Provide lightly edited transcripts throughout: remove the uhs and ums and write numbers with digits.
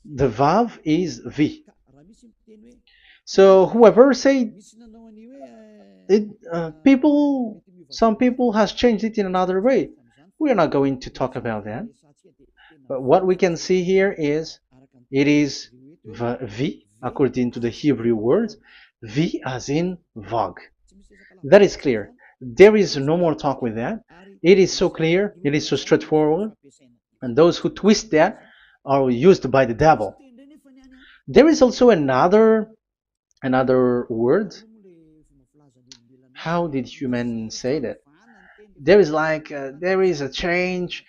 The Vav is V. So whoever say it, some people has changed it in another way. We are not going to talk about that. But what we can see here is it is V according to the Hebrew words, V as in Vag. That is clear. There is no more talk with that. It is so clear, it is so straightforward, and those who twist that are used by the devil. There is also another word. How did humans say that? There is there is a change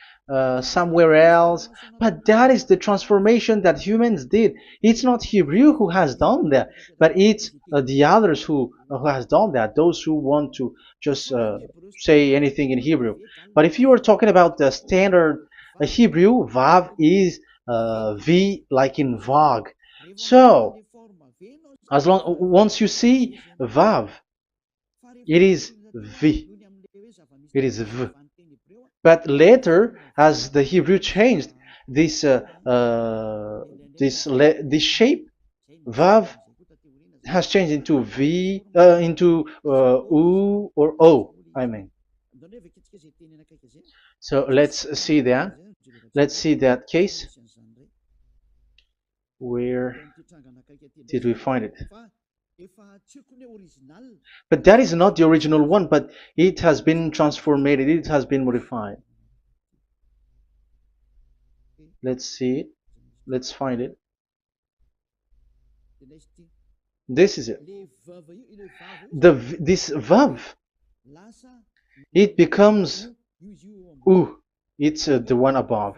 somewhere else, but that is the transformation that humans did. It's not Hebrew who has done that, but it's the others who has done that. Those who want to just say anything in Hebrew. But if you are talking about the standard Hebrew, Vav is V like in Vag. So as long once you see Vav, it is V. It is V. But later, as the Hebrew changed, this this shape, Vav, has changed into V, into U or O. I mean. So let's see that. Let's see that case. Where did we find it? But that is not the original one, but it has been transformed, it has been modified. Let's see it. Let's find it. This is it. This vav, it becomes u. It's the one above,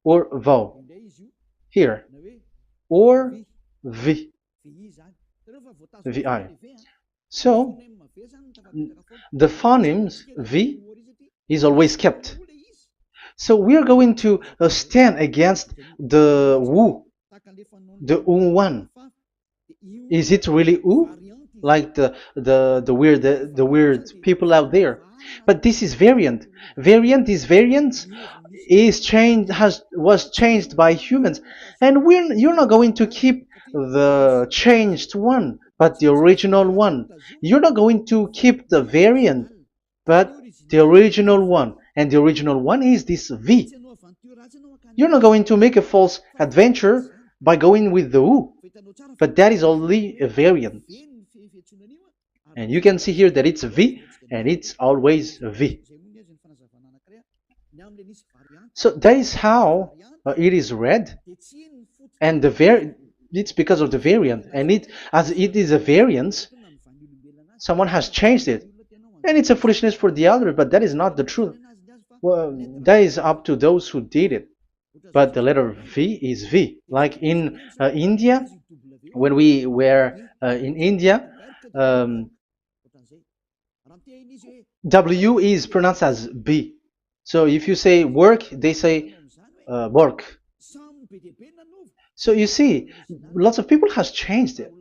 or vau here, or v, vi. So the phonemes v is always kept. So we are going to stand against the wu, the u one. Is it really u? Like the weird people out there. But this is variant. Variance is changed, was changed by humans, and you're not going to keep the changed one, but the original one. You're not going to keep the variant, but the original one, and the original one is this V. You're not going to make a false adventure by going with the U, but that is only a variant. And you can see here that it's V, and it's always V. So that is how it is read, and it's because of the variant, and as it is a variance, someone has changed it, and it's a foolishness for the other, but that is not the truth. Well, that is up to those who did it. But the letter V is V. Like in India, when we were in India, W is pronounced as B. So if you say work, they say work. So you see, lots of people has changed it.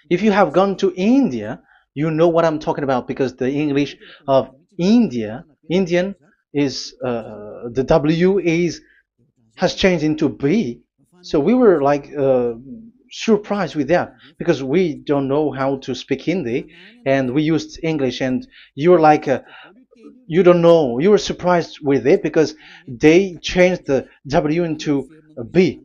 If you have gone to India, you know what I'm talking about, because the English of Indian is the W has changed into B. So we were like surprised with that, because we don't know how to speak Hindi, and we used English, and you're like you don't know, you were surprised with it because they changed the W into a B.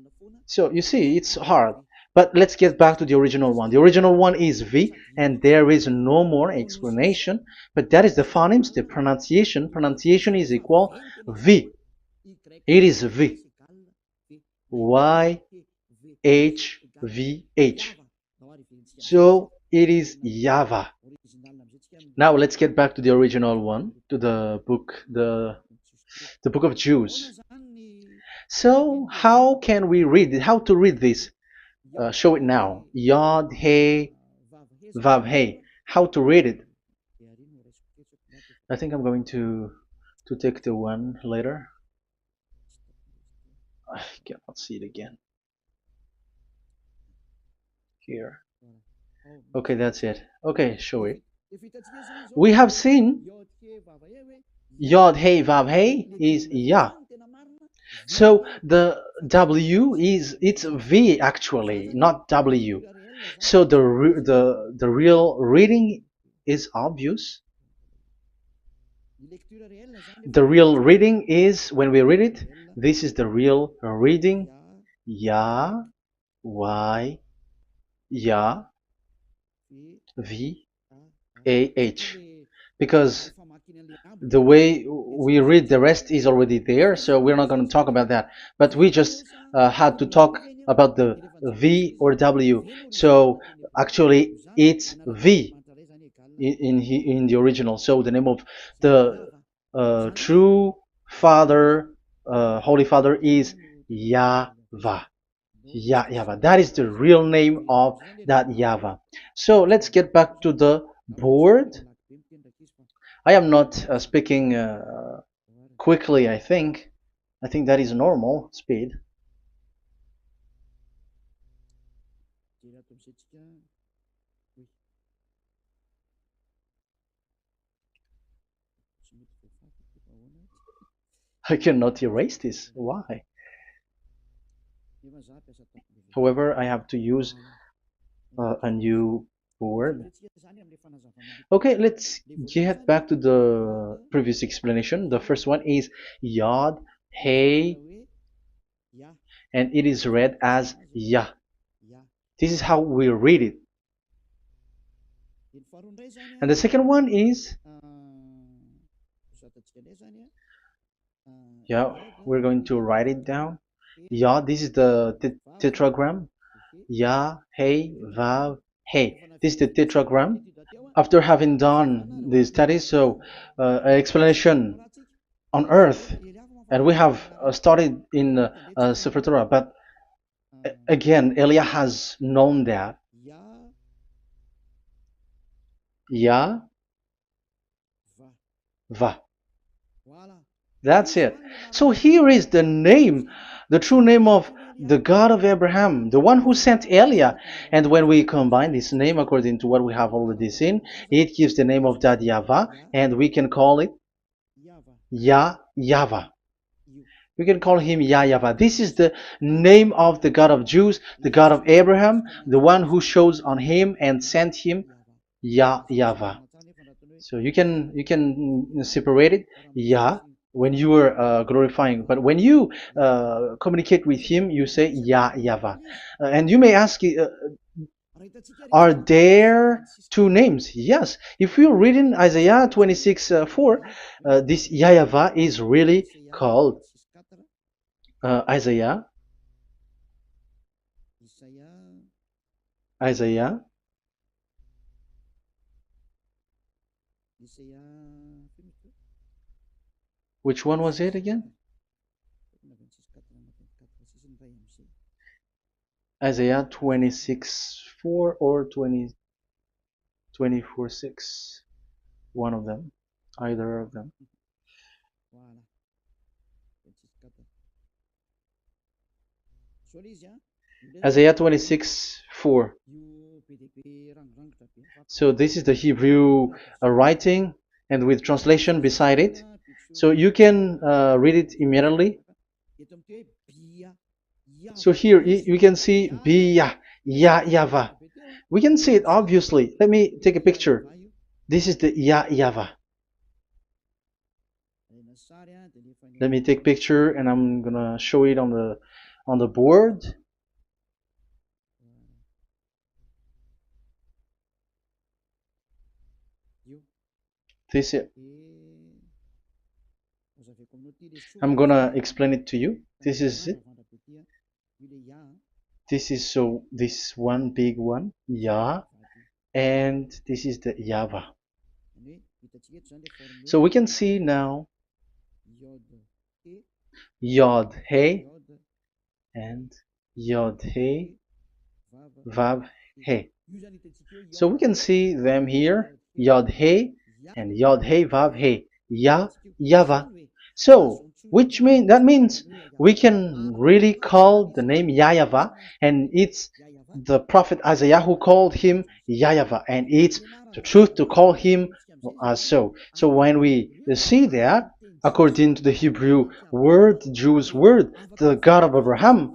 So you see, it's hard. But let's get back to the original one. The original one is V, and there is no more explanation. But that is the phonemes, the pronunciation. Pronunciation is equal V. It is V. Y H V H. So it is YAHVAH. Now let's get back to the original one, to the book, the book of Jews. So how can we read it? How to read this? Show it now. Yod He Vav He. How to read it? I think I'm going to take the one later. I cannot see it again. Here. Okay, that's it. Okay, show it. We have seen Yod He Vav He is Yah. So the W is it's V actually, not W. So the real reading is obvious. The real reading is when we read it. This is the real reading. Ya, Y, Ya, V, A, H. Because the way we read the rest is already there, so we're not going to talk about that. But we just had to talk about the V or W. So actually, it's V in the original. So the name of the true Father, Holy Father, is YAHVAH. YAHVAH. That is the real name of that YAHVAH. So let's get back to the board. I am not speaking quickly, I think. I think that is normal speed. I cannot erase this. Why? However, I have to use a new board. Okay, let's get back to the previous explanation. The first one is Yod, Hey, and it is read as Yah. This is how we read it. And the second one is, yeah, we're going to write it down. Yah, this is the tetragram. Yah, Hey, Vav, Hey. This is the tetragram. After having done the studies, so an explanation on earth, and we have started in Sefer Torah, but again, Elia has known that Yah, Va. That's it. So here is the name, the true name of the God of Abraham, the one who sent Elia. And when we combine this name according to what we have already seen, it gives the name of that YAHVAH, and we can call it YAHVAH. We can call him YAHVAH. This is the name of the God of Jews, the God of Abraham, the one who shows on him and sent him, YAHVAH. So you can separate it, Yah, when you are glorifying, but when you communicate with him, you say YAHVAH. And you may ask, are there two names? Yes. If you read in Isaiah 26:4, this YAHVAH is really called Isaiah. Which one was it again? Isaiah 26:4 or 24:6. One of them. Either of them. Isaiah 26:4. So this is the Hebrew writing, and with translation beside it. So you can read it immediately. So here you can see Biyah, YAHVAH. We can see it obviously. Let me take a picture. This is the YAHVAH. Let me take picture, and I'm gonna show it on the board. This is. I'm gonna explain it to you. This is it. This is this one big one, Yah, and this is the YAHVAH. So we can see now Yod He and Yod He Vav He. So we can see them here, Yod He and Yod He Vav He, YAHVAH. So that means we can really call the name YAHVAH, and it's the prophet Isaiah who called him YAHVAH, and it's the truth to call him as so. So when we see that, according to the Hebrew word, the Jewish word, the God of Abraham.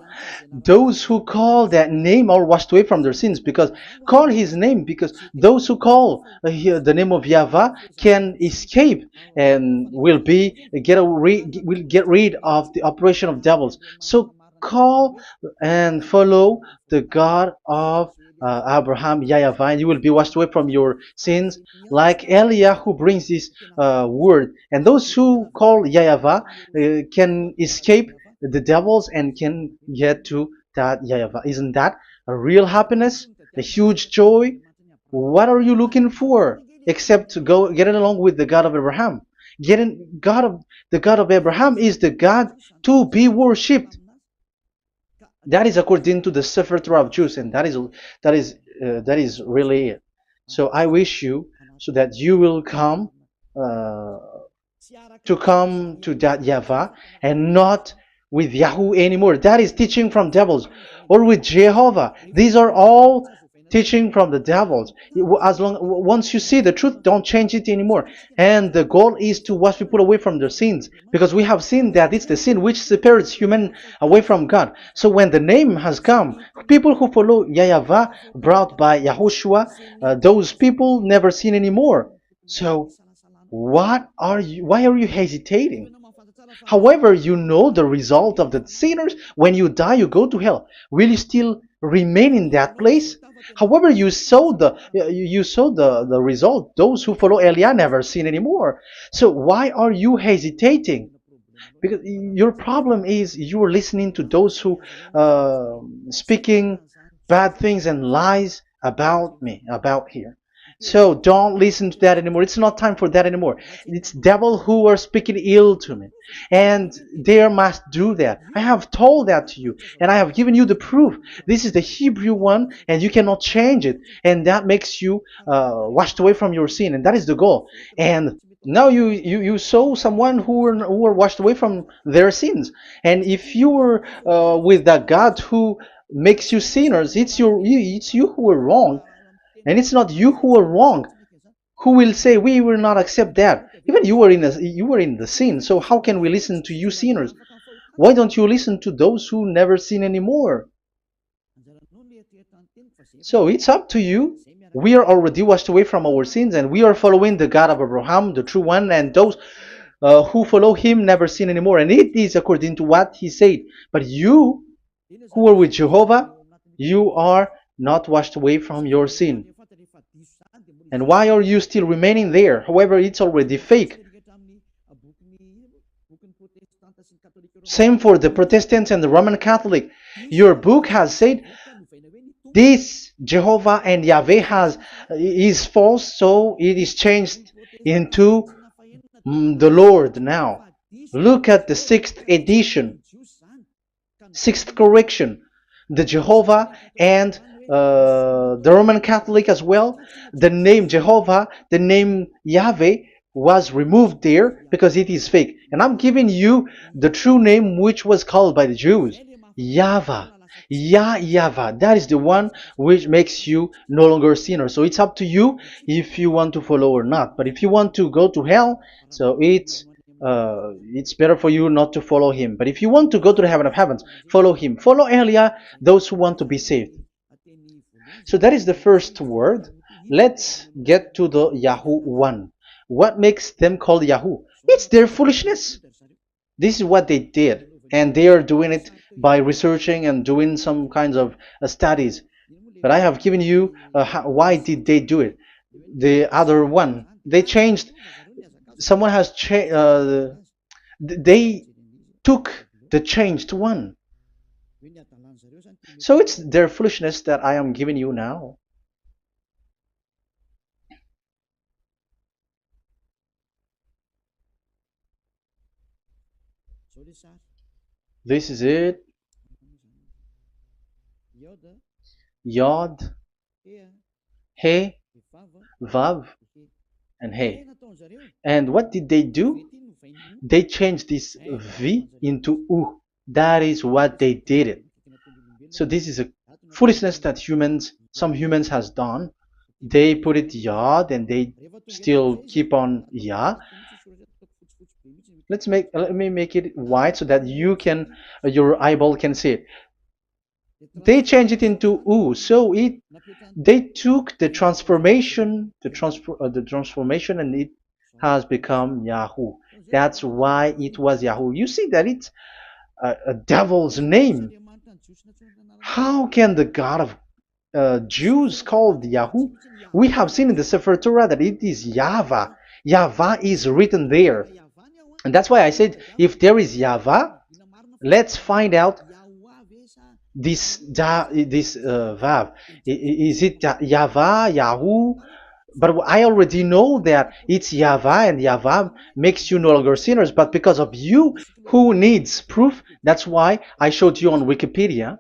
Those who call that name are washed away from their sins, because call his name, because those who call the name of Yahweh can escape and will get rid of the operation of devils. So call and follow the God of Abraham, Yahweh, and you will be washed away from your sins, like Eliah who brings this word. And those who call Yahweh can escape the devils and can get to that Yahweh. Isn't that a real happiness, a huge joy? What are you looking for except to go getting along with the God of Abraham? The God of Abraham is the God to be worshipped. That is according to the Sefer Torah of Jews, and that is really it. So I wish you so that you will uh, come to that Yahweh and not with Yahoo anymore. That is teaching from devils, or with Jehovah. These are all teaching from the devils. As long once you see the truth, don't change it anymore. And the goal is to wash people away from their sins, because we have seen that it's the sin which separates human away from God. So when the name has come, people who follow Yahweh brought by Yahushua, those people never sin anymore. So why are you hesitating? However, you know the result of the sinners. When you die, you go to hell. Will you still remain in that place? However, you saw the result. Those who follow Eliah never sin anymore. So why are you hesitating? Because your problem is you are listening to those who speaking bad things and lies about me, about here. So don't listen to that anymore. It's not time for that anymore. It's devil who are speaking ill to me, and they must do that. I have told that to you, and I have given you the proof. This is the Hebrew one, and you cannot change it, and that makes you washed away from your sin, and that is the goal. And now you saw someone who were washed away from their sins, and if you were with that God who makes you sinners, it's you who are wrong, and it's not you who are wrong. Who will say we will not accept that? Even you were in the sin, so how can we listen to you sinners? Why don't you listen to those who never sin anymore? So it's up to you. We are already washed away from our sins, and we are following the God of Abraham, the true one, and those who follow him never sin anymore. And it is according to what he said. But you who are with Jehovah, you are not washed away from your sin. And why are you still remaining there? However, it's already fake. Same for the Protestants and the Roman Catholic. Your book has said this Jehovah and Yahweh is false, so it is changed into the Lord now. Look at the sixth edition, sixth correction. The Jehovah and the Roman Catholic as well. The name Jehovah, the name Yahweh was removed there because it is fake. And I'm giving you the true name which was called by the Jews, YAHVAH. YAHVAH. That is the one which makes you no longer a sinner. So it's up to you if you want to follow or not. But if you want to go to hell, so it's better for you not to follow him. But if you want to go to the heaven of heavens, follow him. Follow Eliah, those who want to be saved. So that is the first word. Let's get to the Yahoo one. What makes them called Yahoo? It's their foolishness. This is what they did, and they are doing it by researching and doing some kinds of studies. But I have given you why did they do it. The other one, they changed. Someone has changed. They took the changed one. So it's their foolishness that I am giving you now. This is it. Yod, He, Vav, and He. And what did they do? They changed this V into U. That is what they did it. So this is a foolishness that some humans has done. They put it Yod and they still keep on Yah. Let me make it white so that you can your eyeball can see it. They changed it into U, so it they took the transformation, and it has become Yahoo. That's why it was Yahoo. You see that it's a devil's name. How can the God of Jews called Yahoo? We have seen in the Sefer Torah that it is YAHVAH. YAHVAH is written there. And that's why I said, if there is YAHVAH, let's find out this Vav. Is it YAHVAH, Yahoo? But I already know that it's YAHVAH, and YAHVAH makes you no longer sinners. But because of you, who needs proof? That's why I showed you on Wikipedia,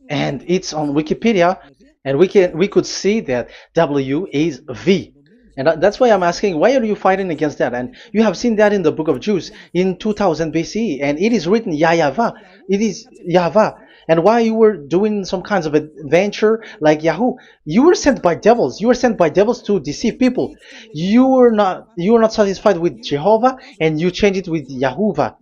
and it's on Wikipedia, and we could see that W is V. And that's why I'm asking, why are you fighting against that? And you have seen that in the book of Jude in 2000 BCE, and it is written YAHVAH. It is YAHVAH. And why you were doing some kinds of adventure like Yahoo? You were sent by devils. You were sent by devils to deceive people. You were not satisfied with Jehovah, and you changed it with Yahuwah,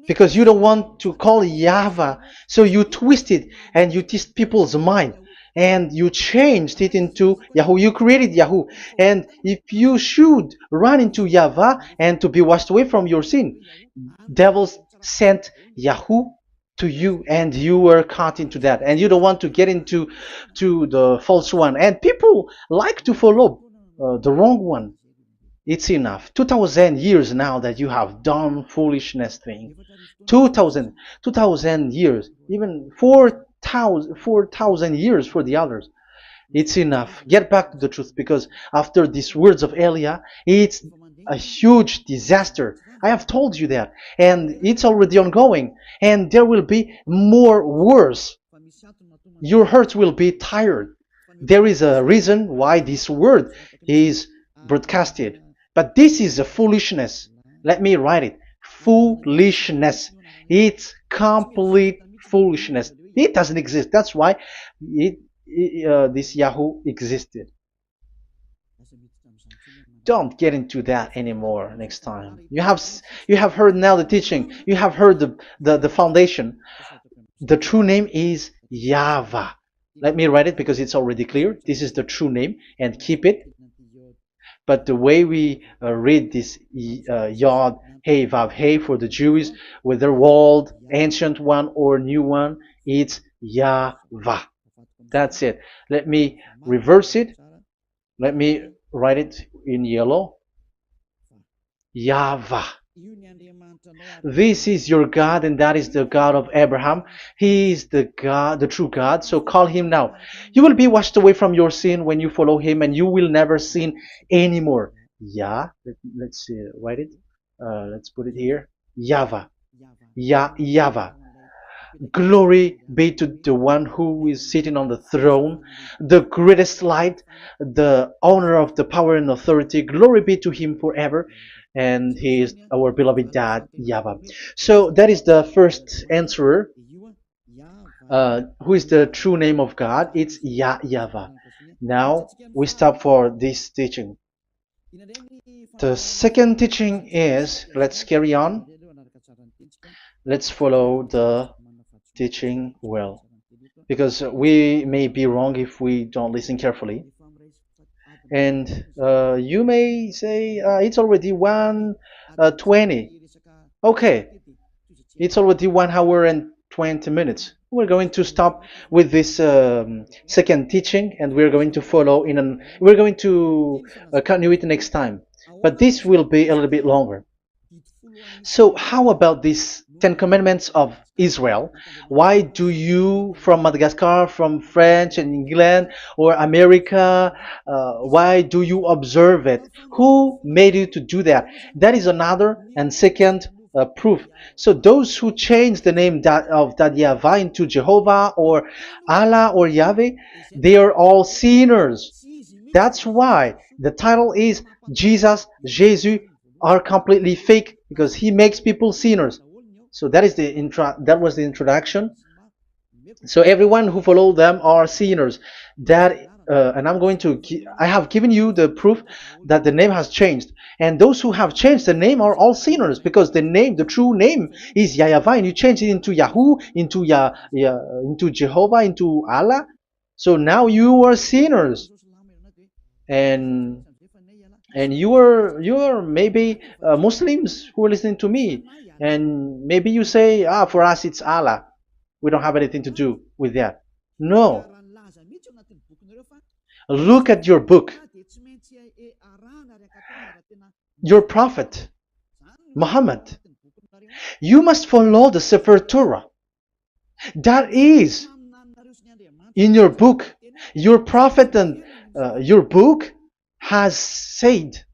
because you don't want to call Yahvah. So you twist it and you twist people's mind, and you changed it into Yahoo. You created Yahoo. And if you should run into Yahvah and to be washed away from your sin, devils sent Yahoo to you, and you were caught into that, and you don't want to get into the false one, and people like to follow the wrong one. It's enough. 2000 years now that you have done foolishness thing. 2000 years, even 4,000 years for the others. It's enough. Get back to the truth, because after these words of Elia, it's a huge disaster. I have told you that, and it's already ongoing, and there will be more worse. Your heart will be tired. There is a reason why this word is broadcasted, but this is a foolishness. Let me write it. Foolishness. It's complete foolishness. It doesn't exist. That's why this Yahoo existed. Don't get into that anymore next time. You have heard now the teaching. You have heard the foundation. The true name is YAHVAH. Let me write it because it's already clear. This is the true name, and keep it. But the way we read this Yod, Hey, Vav, Hey for the Jews, whether old, ancient one or new one, it's YAHVAH. That's it. Let me reverse it. Let me write it in yellow. YAHVAH. This is your God, and that is the God of Abraham. He is the God, the true God. So call him now. You will be washed away from your sin when you follow him, and you will never sin anymore. Let's write it. Let's put it here. YAHVAH. YAHVAH. Glory be to the one who is sitting on the throne, the greatest light, the owner of the power and authority. Glory be to him forever. And he is our beloved dad, YAHVAH. So that is the first answer. Who is the true name of God? It's YAHVAH. Now we stop for this teaching. The second teaching is, let's carry on. Let's follow the teaching well, because we may be wrong if we don't listen carefully. And you may say it's already 1:20. Okay, it's already 1 hour and 20 minutes. We're going to stop with this second teaching, and we're going to follow we're going to continue it next time, but this will be a little bit longer. So how about these 10 commandments of Israel? Why do you from Madagascar, from France and England or America, why do you observe it? Who made you to do that? That is another and second proof. So those who change the name of Yahavah into Jehovah or Allah or Yahweh, they are all sinners. That's why the title is Jesus are completely fake, because he makes people sinners. So that was the introduction. So everyone who follow them are sinners. That and I'm going to, I have given you the proof that the name has changed. And those who have changed the name are all sinners, because the name, the true name is YAHVAH, and you change it into Yahoo, into into Jehovah, into Allah. So now you are sinners, and you are maybe Muslims who are listening to me, and maybe you say, for us it's Allah. We don't have anything to do with that. No, look at your book. Your prophet Muhammad. You must follow the Sefer Torah. That is in your book. Your prophet and your book has said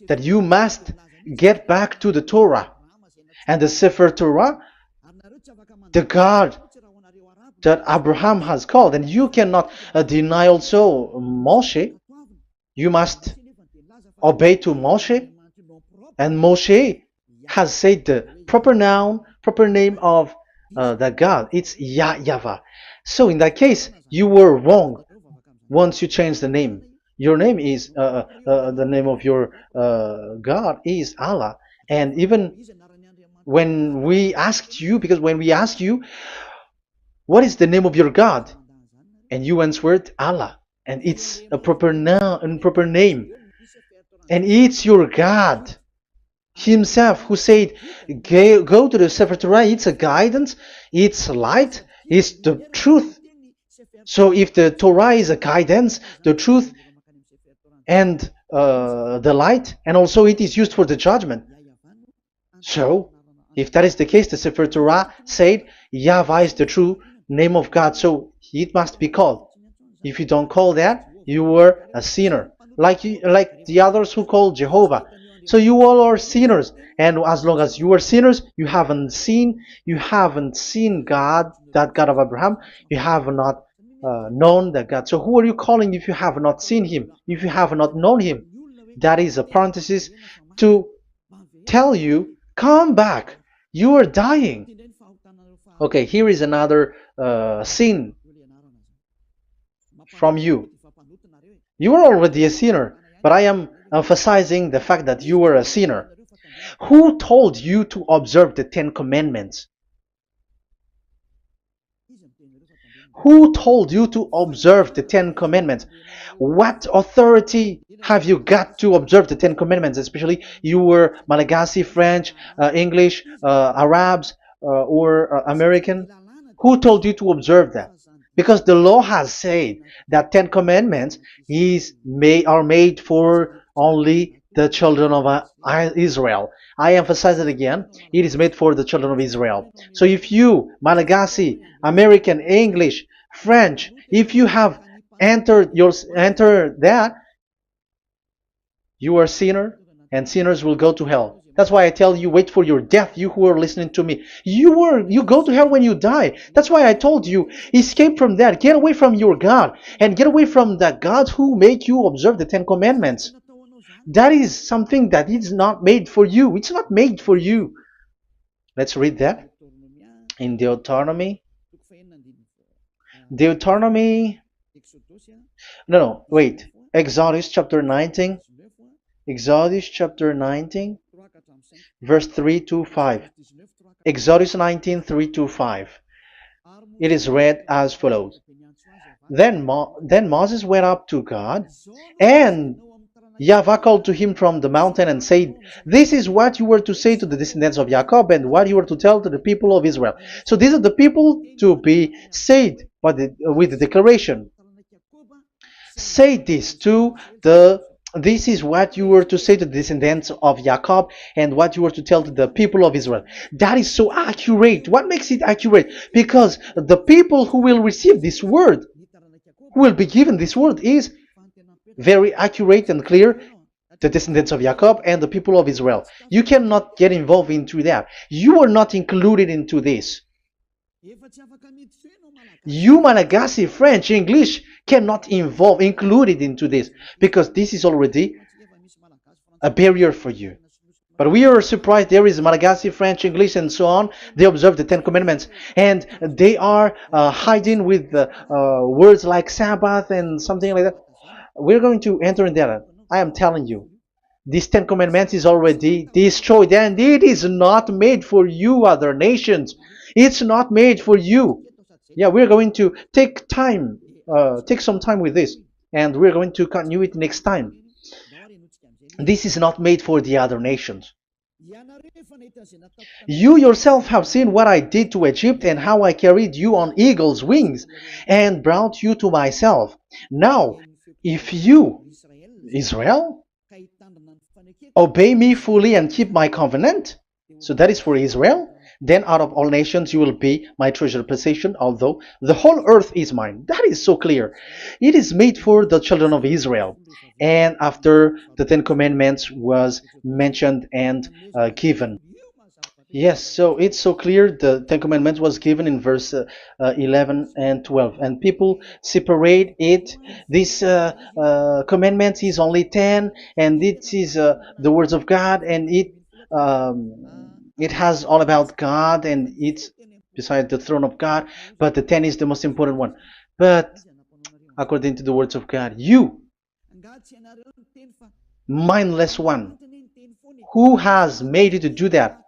that you must get back to the Torah. And the Sefer Torah, the God that Abraham has called. And you cannot deny also Moshe. You must obey to Moshe. And Moshe has said the proper noun, proper name of the God. It's YAHVAH. So in that case, you were wrong once you change the name. Your name is, the name of your God is Allah. And even when we asked you, because when we asked you, what is the name of your God? And you answered Allah. And it's a proper noun and proper name. And it's your God Himself who said, go to the Sefer Torah. It's a guidance, it's light, it's the truth. So if the Torah is a guidance, the truth, and the light, and also it is used for the judgment. So if that is the case, the Sefer Torah said YAHVAH is the true name of God, so it must be called. If you don't call that, you were a sinner, like the others who call Jehovah. So you all are sinners, and as long as you are sinners, you haven't seen God, that God of Abraham. You have not known that God. So who are you calling if you have not seen Him? If you have not known Him? That is a parenthesis to tell you, come back. You are dying. Okay, here is another sin from you. You are already a sinner, but I am emphasizing the fact that you were a sinner. Who told you to observe the 10 Commandments? Who told you to observe the 10 Commandments? What authority have you got to observe the 10 Commandments? Especially you were Malagasy, French, English, Arabs, or American. Who told you to observe that? Because the law has said that 10 Commandments are made for only the children of Israel. I emphasize it again. It is made for the children of Israel. So if you, Malagasy, American, English, French, if you have entered that, you are a sinner, and sinners will go to hell. That's why I tell you, wait for your death, you who are listening to me. You go to hell when you die. That's why I told you, escape from that. Get away from your God, and get away from that God who made you observe the 10 Commandments. That is something that is not made for you. It's not made for you. Let's read that in Deuteronomy. No, wait. Exodus chapter 19. Exodus chapter 19, verse 3 to 5. Exodus 19, 3 to 5. It is read as follows. Then Moses went up to God, and YAHVAH called to him from the mountain and said, this is what you were to say to the descendants of Jacob, and what you were to tell to the people of Israel. So these are the people to be saved with the declaration. Say this this is what you were to say to the descendants of Jacob, and what you were to tell to the people of Israel. That is so accurate. What makes it accurate? Because the people who will receive this word, who will be given this word, is very accurate and clear. The descendants of Jacob and the people of Israel. You cannot get involved into that. You are not included into this. You, Malagasy, French, English, cannot included into this, because this is already a barrier for you. But we are surprised there is Malagasy, French, English, and so on. They observe the Ten Commandments, and they are hiding with words like Sabbath and something like that. We're going to enter in that. I am telling you, this Ten Commandments is already destroyed, and it is not made for you, other nations. It's not made for you. Yeah, we're going to take some time with this, and we're going to continue it next time. This is not made for the other nations. You yourself have seen what I did to Egypt and how I carried you on eagle's wings and brought you to myself. Now, if you, Israel, obey me fully and keep my covenant, so that is for Israel, then out of all nations you will be my treasured possession, although the whole earth is mine. That is so clear. It is made for the children of Israel. And after the Ten Commandments was mentioned and given. Yes, so it's so clear. The Ten Commandments was given in verse 11 and 12, and people separate it. This commandment is only 10, and it is the words of God, and it has all about God, and it's beside the throne of God. But the 10 is the most important one. But according to the words of God, you, mindless one, who has made you to do that?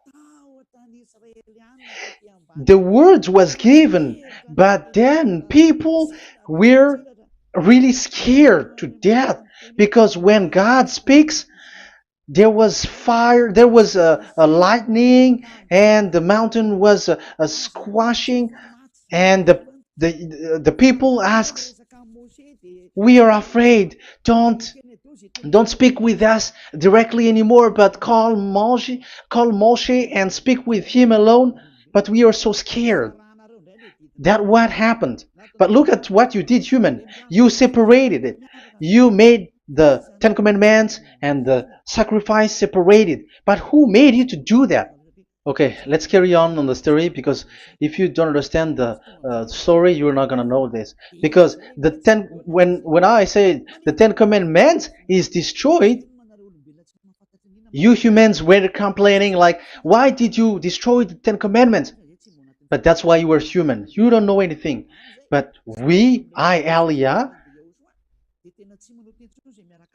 The words was given, but then people were really scared to death, because when God speaks, there was fire, there was a lightning, and the mountain was a squashing, and the people asks, "We are afraid. Don't speak with us directly anymore, but call Moshe and speak with him alone." But we are so scared. That what happened. But look at what you did, human. You separated it. You made the Ten Commandments and the sacrifice separated. But who made you to do that? Okay, let's carry on the story, because if you don't understand the story, you're not gonna know this. Because when I say the Ten Commandments is destroyed, you humans were complaining like, why did you destroy the Ten Commandments? But that's why you were human. You don't know anything. But Elia,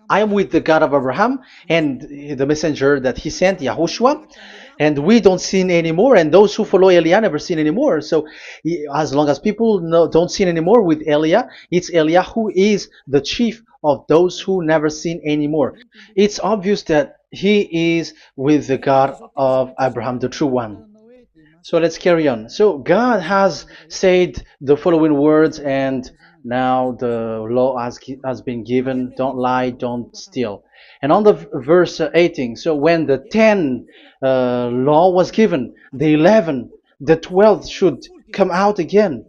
I am with the God of Abraham and the messenger that he sent, YAHOSHUAH, and we don't sin anymore, and those who follow Elia never sin anymore. So as long as people don't sin anymore with Elia, it's Elia who is the chief of those who never sin anymore. It's obvious that he is with the God of Abraham, the true one. So let's carry on. So God has said the following words, and now the law has been given. Don't lie, don't steal. And on the verse 18, so when the 10 law was given, the 11, the 12th should come out again.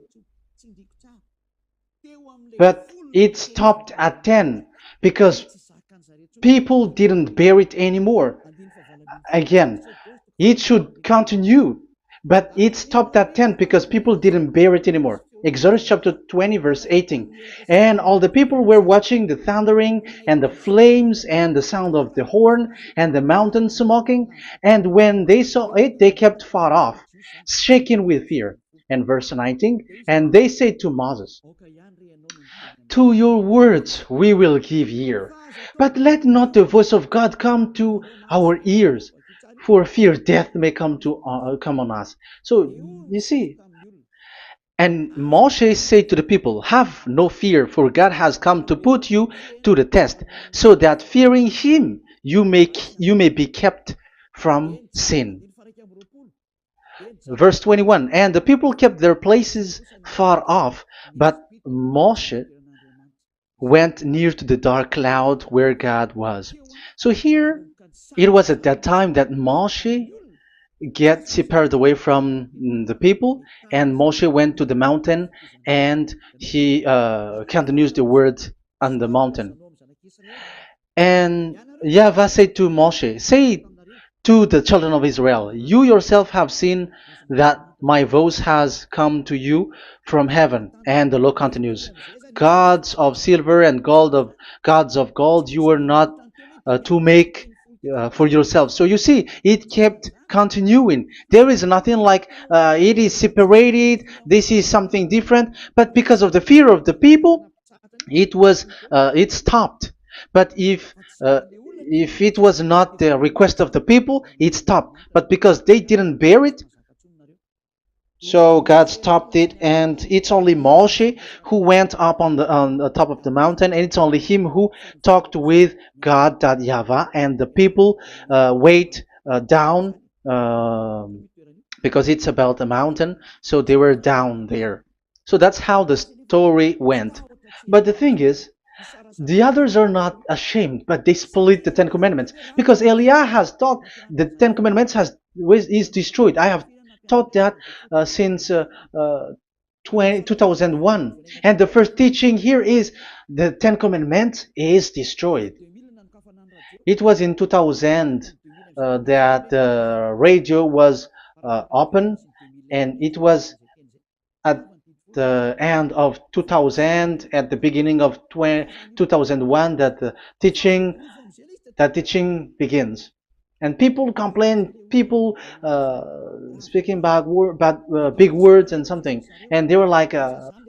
But it stopped at 10 because people didn't bear it anymore. Again, it should continue. But it stopped at 10 because people didn't bear it anymore. Exodus chapter 20 verse 18. And all the people were watching the thundering and the flames and the sound of the horn and the mountain smoking. And when they saw it, they kept far off, shaking with fear. And verse 19. And they said to Moses, "To your words we will give ear, but let not the voice of God come to our ears, for fear death may come on us." So you see, and Moshe said to the people, "Have no fear, for God has come to put you to the test, so that fearing Him you may be kept from sin." Verse 21. And the people kept their places far off, but Moshe went near to the dark cloud where God was. So here, it was at that time that Moshe get separated away from the people, and Moshe went to the mountain, and he continues the word on the mountain. And YAHVAH said to Moshe, "Say to the children of Israel, you yourself have seen that my voice has come to you from heaven." And the law continues, "Gods of silver and gods of gold you were not to make for yourself. So you see, it kept continuing. There is nothing like it is separated. This is something different. But because of the fear of the people, it stopped. But if it was not the request of the people, it stopped. But because they didn't bear it, so God stopped it, and it's only Moshe who went up on the top of the mountain, and it's only him who talked with God, that YAHVAH, and the people wait down, because it's about a mountain, so they were down there. So that's how the story went. But the thing is, the others are not ashamed, but they split the Ten Commandments, because Eliah has taught the Ten Commandments is destroyed. I have taught that since 2001, and the first teaching here is the Ten Commandments is destroyed. It was in 2000 that the radio was open, and it was at the end of 2000, at the beginning of 2001, that the teaching begins. And people complain, people speaking big words and something, and they were like,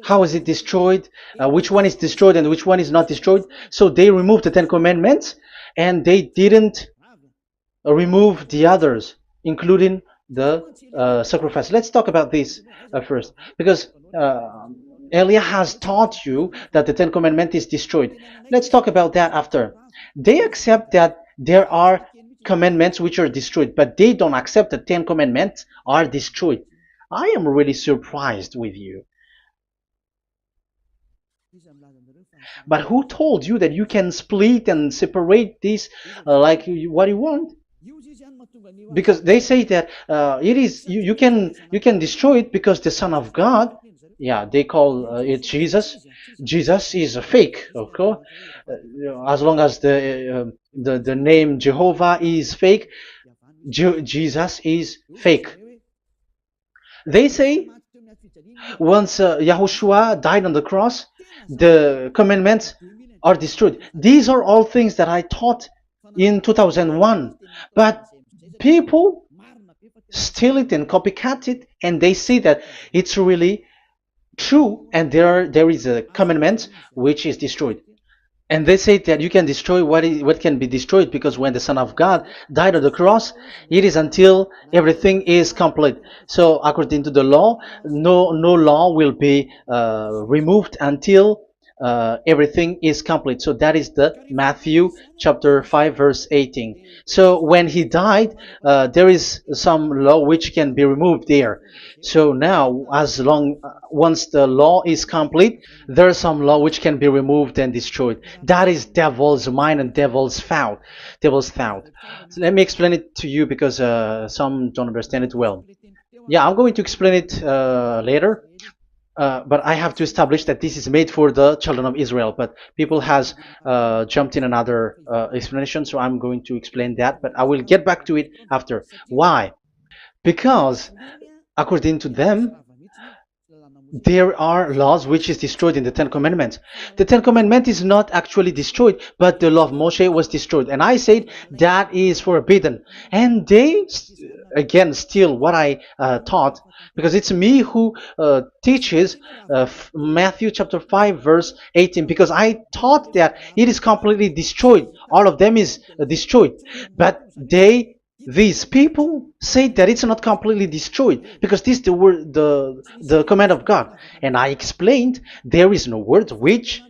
how is it destroyed? Which one is destroyed and which one is not destroyed? So they removed the Ten Commandments, and they didn't remove the others, including the sacrifice. Let's talk about this first, because Elia has taught you that the Ten Commandments is destroyed. Let's talk about that after. They accept that there are commandments which are destroyed, but they don't accept that 10 commandments are destroyed. I am really surprised with you. But who told you that you can split and separate this like what you want? Because they say that it is you can destroy it because the Son of God, yeah, they call it Jesus. Jesus is a fake, of course. As long as the name Jehovah is fake, Jesus is fake. They say once Yahushua died on the cross, the commandments are destroyed. These are all things that I taught in 2001, but people steal it and copycat it, and they say that it's really true, and there is a commandment which is destroyed. And they say that you can destroy what can be destroyed, because when the Son of God died on the cross, it is until everything is complete. So according to the law, no law will be removed until everything is complete. So that is the Matthew chapter 5 verse 18. So when he died, there is some law which can be removed there. So now, once the law is complete, there is some law which can be removed and destroyed. That is devil's mind and devil's thought. So let me explain it to you, because some don't understand it well. Yeah, I'm going to explain it later. But I have to establish that this is made for the children of Israel. But people has jumped in another explanation, so I'm going to explain that. But I will get back to it after. Why? Because according to them, there are laws which is destroyed in the Ten Commandments. The Ten Commandments is not actually destroyed, but the law of Moshe was destroyed. And I said that is forbidden. And they, again, steal what I taught, because it's me who teaches Matthew chapter 5 verse 18, because I taught that it is completely destroyed. All of them is destroyed. But these people say that it's not completely destroyed, because this is the word, the command of God. And I explained there is no word which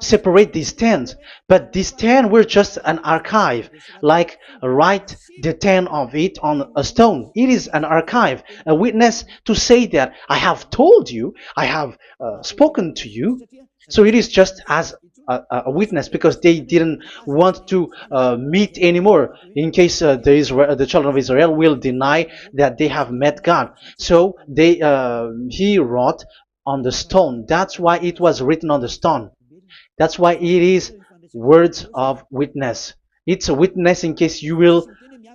separate these 10, but these 10 were just an archive, like write the 10 of it on a stone. It is an archive, a witness to say that I have told you, I have spoken to you. So it is just as a witness, because they didn't want to meet anymore, in case the children of Israel will deny that they have met God. So he wrote on the stone. That's why it was written on the stone. That's why it is words of witness. It's a witness in case you will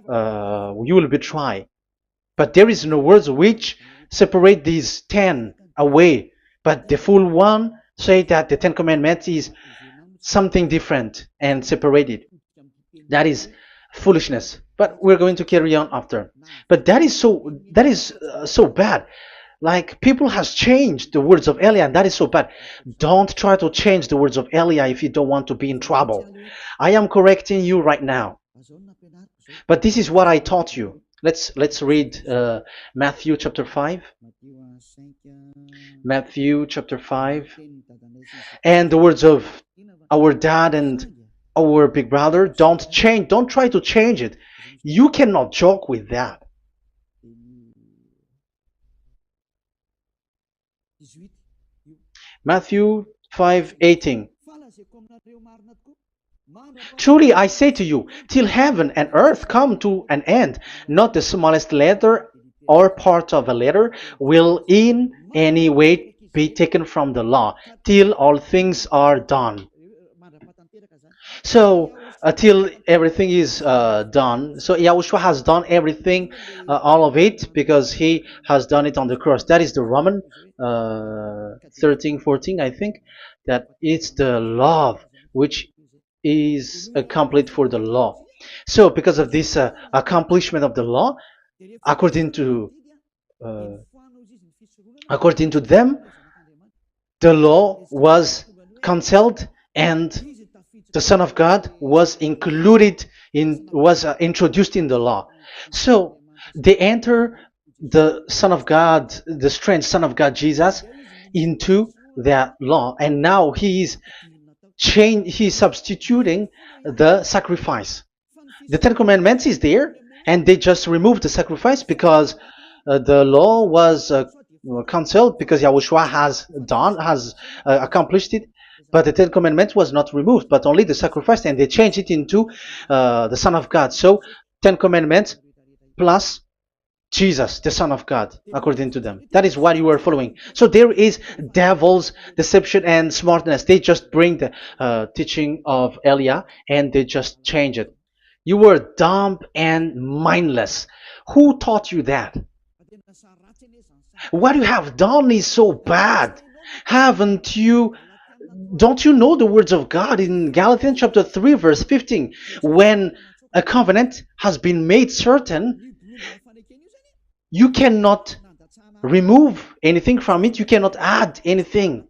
betray. But there is no words which separate these 10 away. But the full one say that the 10 commandments is something different and separated. That is foolishness. But we're going to carry on after. But that is so bad. Like people has changed the words of Elia, and that is so bad. Don't try to change the words of Elia if you don't want to be in trouble. I am correcting you right now. But this is what I taught you. Let's read Matthew chapter 5. Matthew chapter 5. And the words of our dad and our big brother, don't try to change it. You cannot joke with that. Matthew 5:18. Truly I say to you, till heaven and earth come to an end, not the smallest letter or part of a letter will in any way be taken from the law, till all things are done. So until everything is done, so Yahushua has done everything, all of it, because he has done it on the cross. That is the Roman 13, 14, I think, that it's the love which is complete for the law. So because of this accomplishment of the law, according to uh, according to them, the law was cancelled and the Son of God was included in was introduced in the law. So they enter the Son of God, the strange Son of God Jesus, into that law, and now he is he's substituting the sacrifice. The Ten Commandments is there, and they just removed the sacrifice because the law was cancelled because Yahushua has accomplished it. But the Ten Commandments was not removed, but only the sacrifice, and they changed it into the Son of God. So Ten Commandments plus Jesus, the Son of God, according to them. That is what you are following. So there is devil's deception and smartness. They just bring the teaching of Elia and they just change it. You were dumb and mindless. Who taught you that? What you have done is so bad. Haven't you? Don't you know the words of God in Galatians chapter 3, verse 15? When a covenant has been made certain, you cannot remove anything from it, you cannot add anything.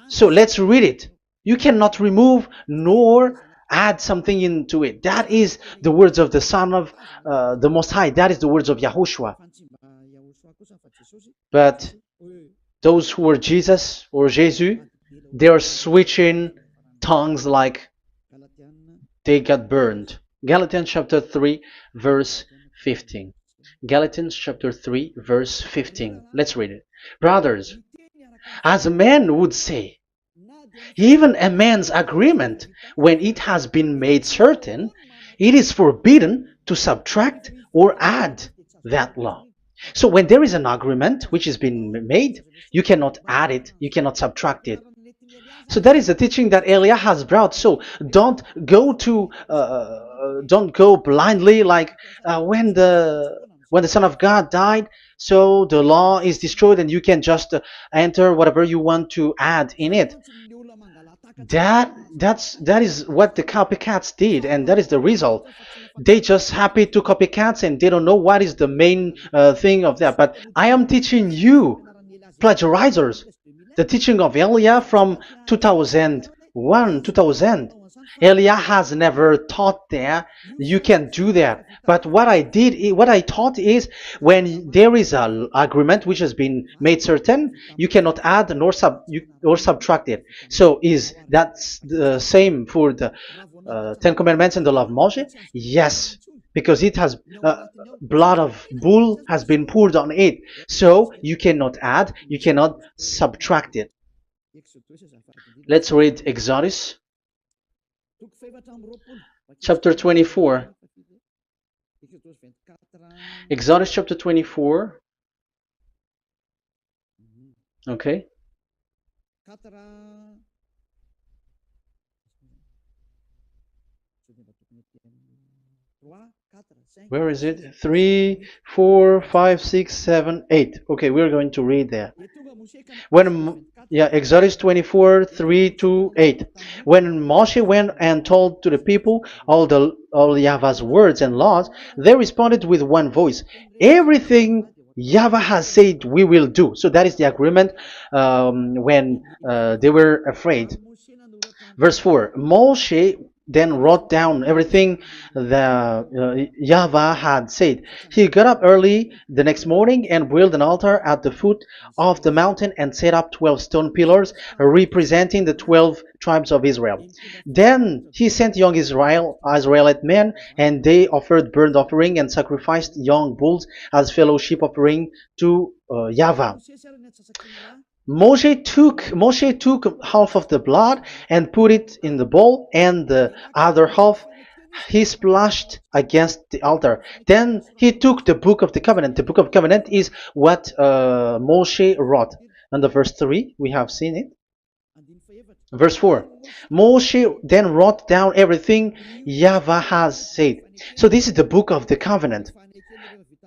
So let's read it. You cannot remove nor add something into it. That is the words of the Son of the Most High. That is the words of Yahushua. But those who were Jesus or Jesus, they are switching tongues like they got burned. Galatians chapter 3, verse 15. Galatians chapter 3, verse 15. Let's read it. Brothers, as a man would say, even a man's agreement, when it has been made certain, it is forbidden to subtract or add that law. So when there is an agreement which has been made, you cannot add it, you cannot subtract it. So that is the teaching that Elia has brought. So don't go blindly like when the Son of God died. So the law is destroyed, and you can just enter whatever you want to add in it. That is what the copycats did, and that is the result. They just happy to copycats, and they don't know what is the main thing of that. But I am teaching you plagiarizers the teaching of Elia from 2001, 2000. Elia has never taught that you can do that. But what I taught is when there is an agreement which has been made certain, you cannot add or subtract it. So is that the same for the Ten Commandments and the law of Moshe? Yes, because it has blood of bull has been poured on it. So you cannot add, you cannot subtract it. Let's read Exodus chapter 24. Exodus chapter 24. Okay. Where is it? 3, 4, 5, 6, 7, 8. Okay, we're going to read there. Exodus 24, 3 to 8. When Moshe went and told to the people all Yahweh's words and laws, they responded with one voice. Everything Yahweh has said we will do. So that is the agreement when they were afraid. Verse 4, Moshe then wrote down everything the Yahweh had said. He got up early the next morning and built an altar at the foot of the mountain and set up 12 stone pillars representing the 12 tribes of Israel. Then he sent young Israelite men, and they offered burnt offering and sacrificed young bulls as fellowship offering to Yahweh. Moshe took half of the blood and put it in the bowl, and the other half he splashed against the altar. Then he took the book of the covenant. The book of covenant is what Moshe wrote. And the verse 3, we have seen it. Verse 4, Moshe then wrote down everything Yahweh has said. So this is the book of the covenant.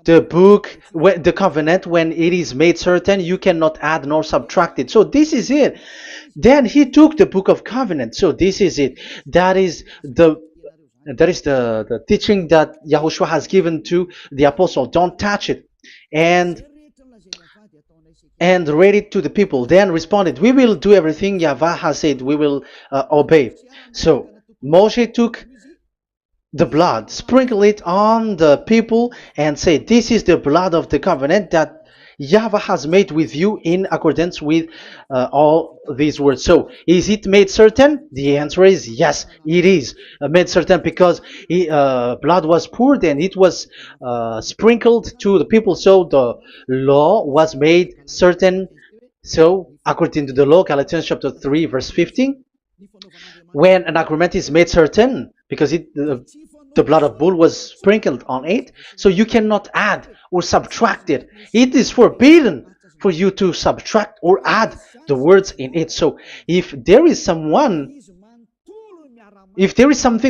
The covenant, when it is made certain, you cannot add nor subtract it. So this is it. Then he took the book of covenant. So this is it. That is the teaching that Yahushua has given to the apostle. Don't touch it. And read it to the people. Then responded, we will do everything Yahweh has said. We will obey. So Moshe took the blood, sprinkle it on the people, and say, this is the blood of the covenant that Yahweh has made with you in accordance with all these words. So, is it made certain? The answer is yes, it is made certain, because blood was poured and it was sprinkled to the people. So the law was made certain. So, according to the law, Galatians chapter 3, verse 15, when an agreement is made certain, because the blood of bull was sprinkled on it, so you cannot add or subtract it. It is forbidden for you to subtract or add the words in it. So if there is something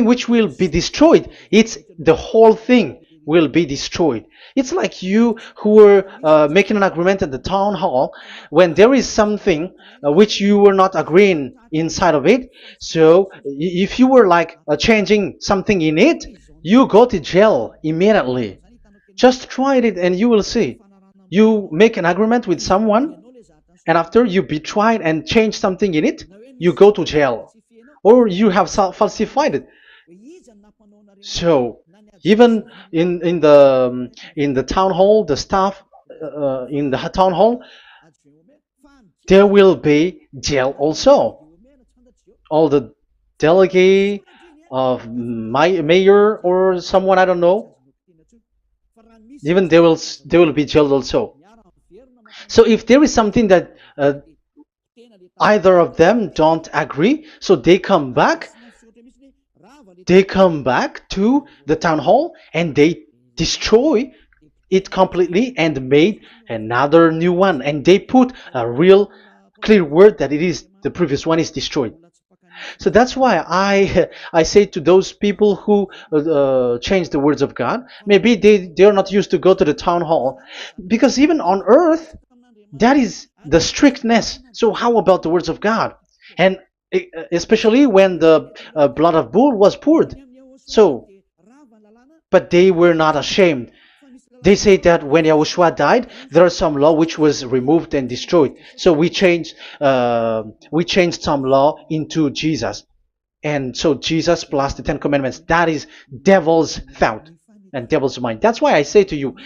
which will be destroyed, it's the whole thing will be destroyed. It's like you who were making an agreement at the town hall, when there is something which you were not agreeing inside of it. So if you were like changing something in it, you go to jail immediately. Just try it and you will see. You make an agreement with someone, and after you betray it and change something in it, you go to jail, or you have falsified it. So even in the town hall, the staff in the town hall, there will be jail also. All the delegate of my mayor or someone, I don't know, even they will be jailed also. So if there is something that either of them don't agree, so they come back to the town hall and they destroy it completely and made another new one, and they put a real clear word that it is the previous one is destroyed. So that's why I say to those people who change the words of God, maybe they are not used to go to the town hall, because even on earth that is the strictness. So how about the words of God? And especially when the blood of bull was poured. So, but they were not ashamed. They say that when Yahushua died, there are some law which was removed and destroyed. So we changed some law into Jesus, and so Jesus plus the 10 Commandments. That is devil's thought and devil's mind. That's why I say to you,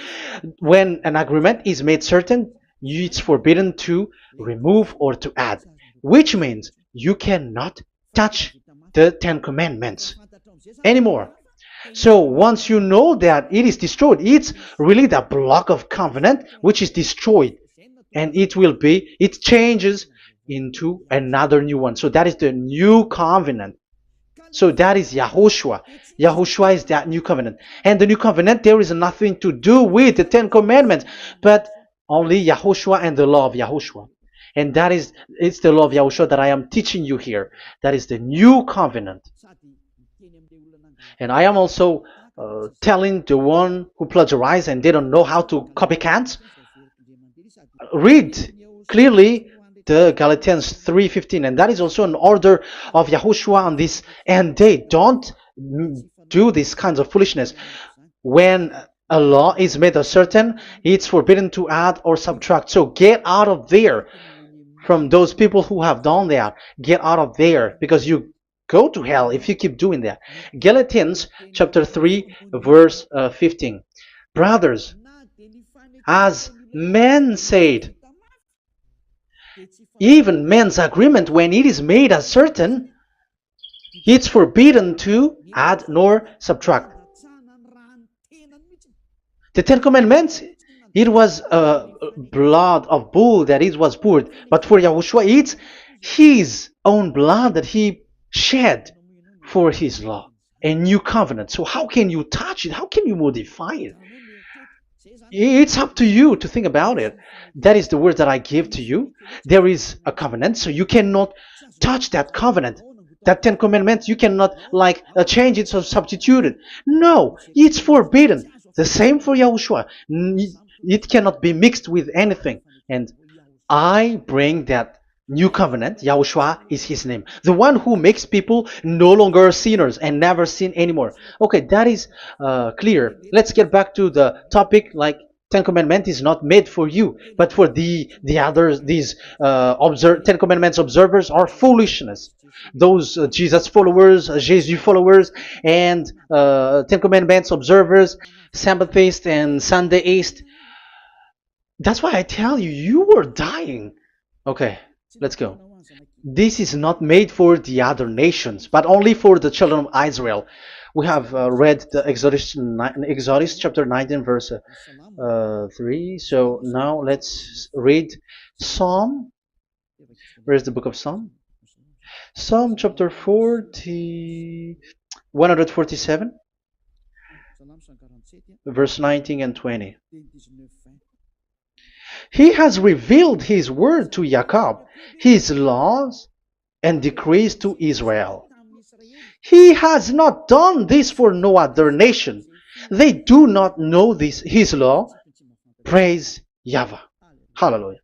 when an agreement is made certain, it's forbidden to remove or to add, which means you cannot touch the 10 Commandments anymore. So once you know that it is destroyed, it's really the block of covenant which is destroyed, and it changes into another new one. So that is the new covenant. So that is Yahushua. Yahushua is that new covenant. And the new covenant, there is nothing to do with the 10 Commandments, but only Yahushua and the law of Yahushua. And it's the law of Yahushua that I am teaching you here. That is the new covenant. And I am also telling the one who plagiarize and they don't know how to copycat, read clearly the Galatians 3:15, and that is also an order of Yahushua on this end day. Don't do these kinds of foolishness. When a law is made certain, it's forbidden to add or subtract. So get out of there from those people who have done that. Get out of there, because you go to hell if you keep doing that. Galatians chapter 3 verse 15. Brothers, as men said, even men's agreement, when it is made as certain, it's forbidden to add nor subtract. The Ten Commandments, it was blood of bull that it was poured, but for Yahushua, it's his own blood that he shed for his law, a new covenant. So how can you touch it? How can you modify it? It's up to you to think about it. That is the word that I give to you. There is a covenant, so you cannot touch that covenant. That Ten Commandments, you cannot change it or substitute it. No, it's forbidden. The same for Yahushua. It cannot be mixed with anything. And I bring that new covenant. Yahushua is his name. The one who makes people no longer sinners and never sin anymore. Okay, that is clear. Let's get back to the topic. Ten Commandments is not made for you, but for the others. These Ten Commandments observers are foolishness. Those Jesus followers, Jesus followers, and Ten Commandments observers, Sabbathists and Sundayist. That's why I tell you, you were dying. Okay, let's go. This is not made for the other nations, but only for the children of Israel. We have read the Exodus chapter 19 verse 3. So now let's read Psalm. Where's the book of Psalm? Psalm chapter 147, verse 19 and 20. He has revealed his word to Jacob, his laws and decrees to Israel. He has not done this for no other nation. They do not know this, his law. Praise YAHVAH. Hallelujah.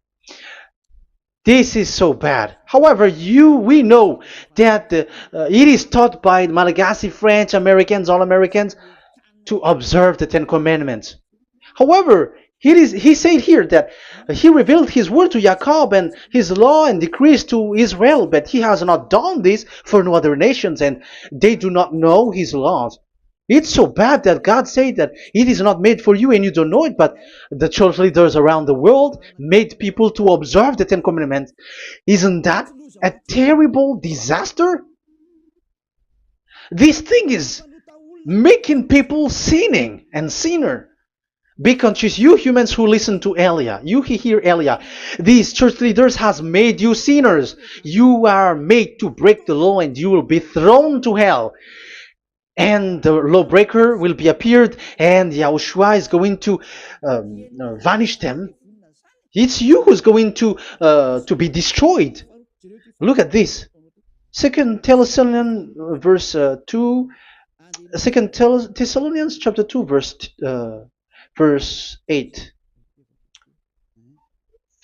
This is so bad. However, we know that it is taught by Malagasy, French, Americans, all Americans, to observe the Ten Commandments. However, he said here that he revealed his word to Jacob and his law and decrees to Israel, but he has not done this for no other nations, and they do not know his laws. It's so bad that God said that it is not made for you and you don't know it, but the church leaders around the world made people to observe the Ten Commandments. Isn't that a terrible disaster? This thing is making people sinning and sinner. Be conscious, you humans who listen to Elia, you hear Elia. These church leaders has made you sinners. You are made to break the law and you will be thrown to hell. And the lawbreaker will be appeared, and Yahushua is going to vanish them. It's you who's going to be destroyed. Look at this. Second Thessalonians verse 2. Second Thessalonians chapter 2 verse 8.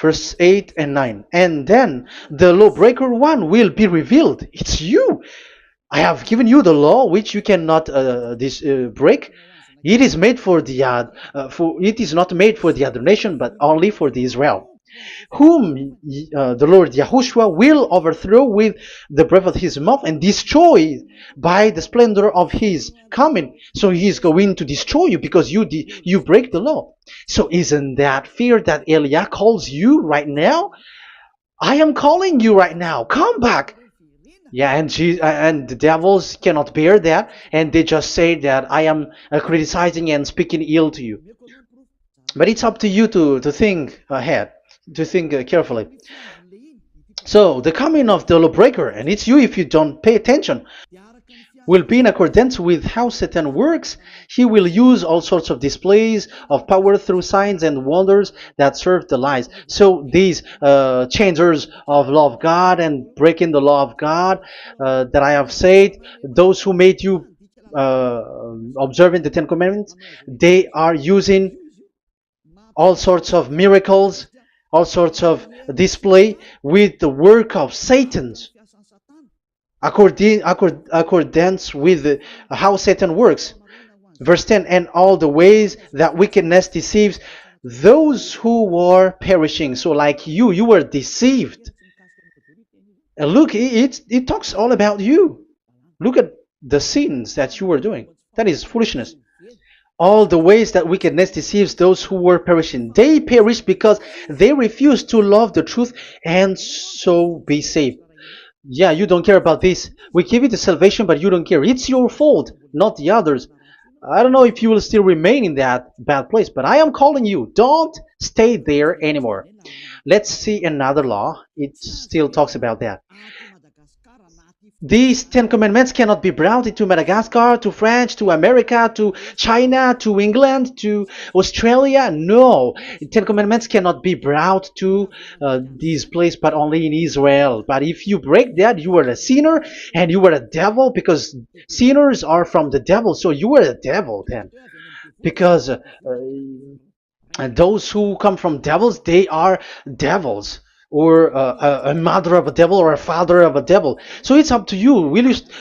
Verse 8 and 9. And then the lawbreaker one will be revealed. It's you. I have given you the law which you cannot break. It is made for the it is not made for the other nation, but only for the Israel, whom the Lord Yahushua will overthrow with the breath of his mouth and destroy by the splendor of his coming. So he is going to destroy you because you break the law. So isn't that fear that Elia calls you right now? I am calling you right now. Come back. Yeah, and the devils cannot bear that, and they just say that I am criticizing and speaking ill to you. But it's up to you to think ahead, to think carefully. So the coming of the lawbreaker, and it's you if you don't pay attention, will be in accordance with how Satan works. He will use all sorts of displays of power through signs and wonders that serve the lies. So these changers of law of God and breaking the law of God that I have said, those who made you observing the Ten Commandments, they are using all sorts of miracles, all sorts of display with the work of Satan's accordance with how Satan works. Verse 10, and all the ways that wickedness deceives those who were perishing. So like you were deceived. And look, it talks all about you. Look at the sins that you were doing. That is foolishness. All the ways that wickedness deceives those who were perishing. They perish because they refuse to love the truth and so be saved. Yeah, you don't care about this. We give you the salvation, but you don't care. It's your fault, not the others. I don't know if you will still remain in that bad place, but I am calling you. Don't stay there anymore. Let's see another law. It still talks about that. These Ten Commandments cannot be brought into Madagascar, to France, to America, to China, to England, to Australia. No, Ten Commandments cannot be brought to this place, but only in Israel. But if you break that, you are a sinner and you are a devil, because sinners are from the devil. So you are a devil then, because those who come from devils, they are devils, or a mother of a devil, or a father of a devil. So it's up to you.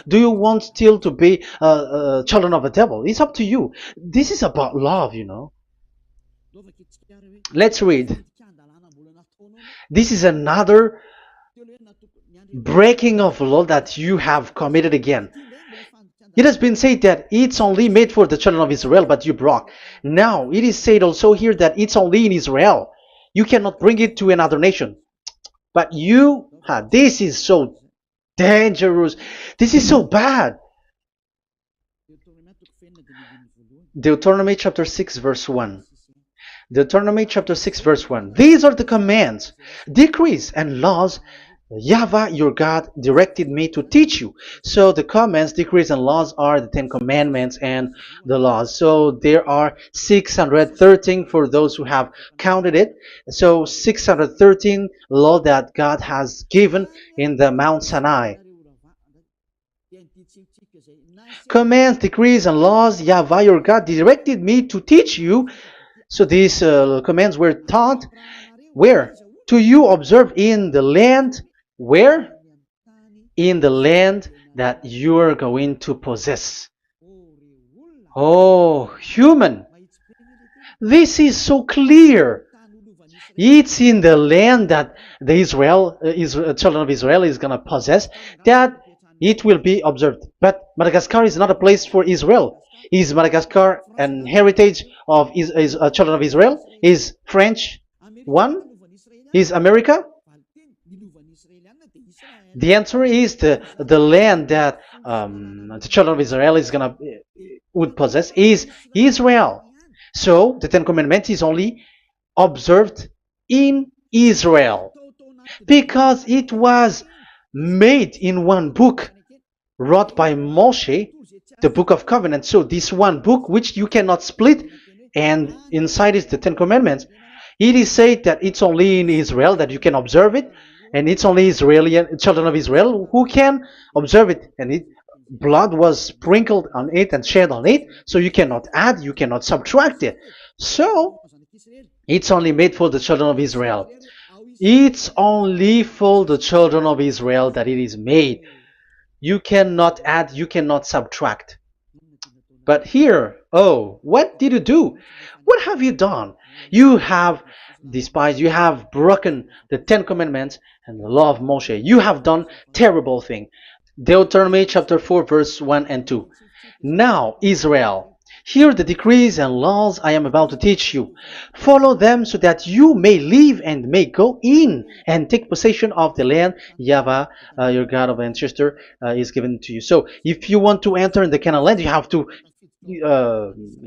Do you want still to be children of a devil? It's up to you. This is about love. Let's read. This is another breaking of law that you have committed again. It has been said that it's only made for the children of Israel, but you broke. Now, it is said also here that it's only in Israel. You cannot bring it to another nation. But this is so dangerous. This is so bad. Deuteronomy chapter 6 verse 1. Deuteronomy chapter 6 verse 1. These are the commands, decrees, and laws YAHVAH your God directed me to teach you. So the commands, decrees, and laws are the Ten Commandments and the laws. So there are 613 for those who have counted it. So 613 law that God has given in the Mount Sinai. Commands, decrees, and laws YAHVAH your God directed me to teach you. So these commands were taught where? To you observe in the land. Where? In the land that you are going to possess. Oh, human. This is so clear. It's in the land that the children of Israel is going to possess, that it will be observed. But Madagascar is not a place for Israel. Is Madagascar an heritage of children of Israel? Is French one? Is America? The answer is the land that the children of Israel would possess is Israel. So the Ten Commandments is only observed in Israel, because it was made in one book wrote by Moshe, the Book of Covenant. So this one book, which you cannot split, and inside is the Ten Commandments. It is said that it's only in Israel that you can observe it, and it's only children of Israel who can observe it. And blood was sprinkled on it and shed on it, so you cannot add, you cannot subtract it. So it's only made for the children of Israel. It's only for the children of Israel that it is made. You cannot add, you cannot subtract. But here, what did you do? What have you done? You have despised, you have broken the Ten Commandments and the law of Moshe. You have done terrible thing. Deuteronomy chapter 4 verse 1 and 2. Now, Israel, hear the decrees and laws I am about to teach you. Follow them so that you may live and may go in and take possession of the land YAHVAH, your God of ancestor, is given to you. So if you want to enter in the Canaan land, you have to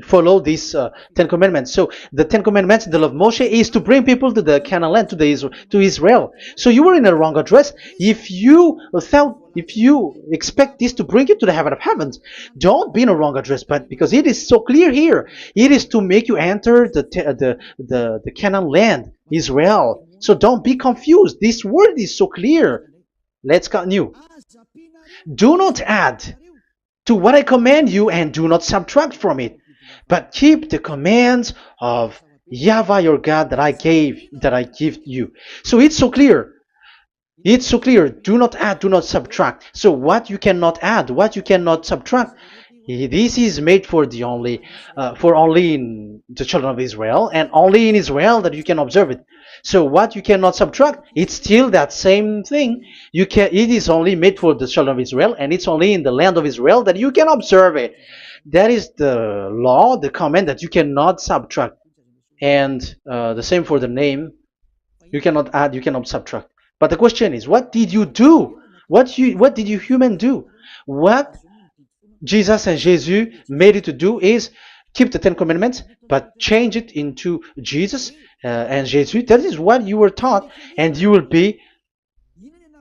follow these Ten Commandments. So the Ten Commandments, the law of Moshe, is to bring people to the Canaan land, to Israel. So you were in the wrong address. If you expect this to bring you to the heaven of heavens, don't be in a wrong address. But because it is so clear here, it is to make you enter the Canaan land, Israel. So don't be confused. This word is so clear. Let's continue. Do not add to what I command you, and do not subtract from it, but keep the commands of YAHVAH your God that I give you. So it's so clear. It's so clear. Do not add, do not subtract. So what you cannot add, what you cannot subtract, this is made for only in the children of Israel, and only in Israel that you can observe it. So what you cannot subtract, it's still that same thing. It is only made for the children of Israel, and it's only in the land of Israel that you can observe it. That is the law, the command that you cannot subtract. And the same for the name. You cannot add, you cannot subtract. But the question is, what did you do? What did you human do? What Jesus and Jesus made it to do is keep the Ten Commandments, but change it into Jesus and Jesus. That is what you were taught, and you will be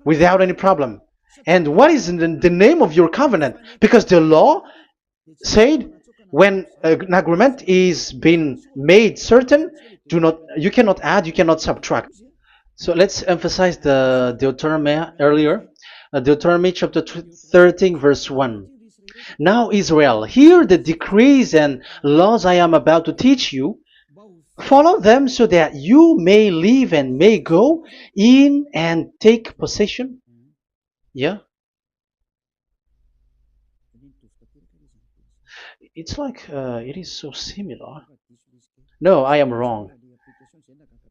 without any problem. And what is the name of your covenant? Because the law said when an agreement is being made certain, you cannot add, you cannot subtract. So let's emphasize the Deuteronomy earlier. Deuteronomy chapter 13 verse 1. Now Israel, hear the decrees and laws I am about to teach you. Follow them so that you may live and may go in and take possession. Yeah? It's like it is so similar. No, I am wrong.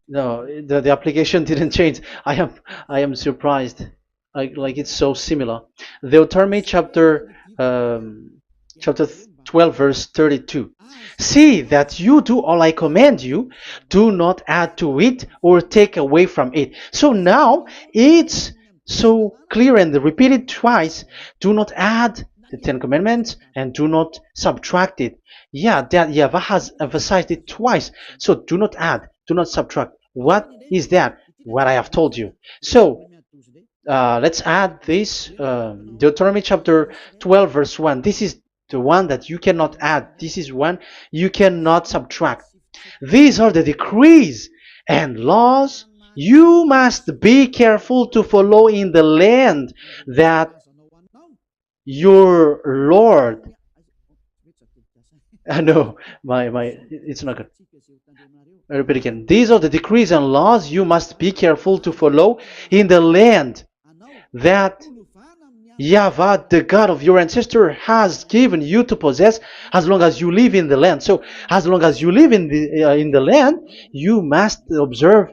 No, the application didn't change. I am surprised. Like it's so similar. Deuteronomy chapter 12 verse 32. See that you do all I command you. Do not add to it or take away from it. So now it's so clear and repeated twice. Do not add the Ten Commandments and do not subtract it. Yeah, that YAHVAH has emphasized it twice. So do not add, do not subtract. What is that? What I have told you. So let's add this Deuteronomy chapter 12 verse 1. This is the one that you cannot add. This is one you cannot subtract. These are the decrees and laws you must be careful to follow in the land that your Lord. No, it's not good. I repeat again. These are the decrees and laws you must be careful to follow in the land that YAHVAH, the God of your ancestor, has given you to possess as long as you live in the land. So, as long as you live in the land, you must observe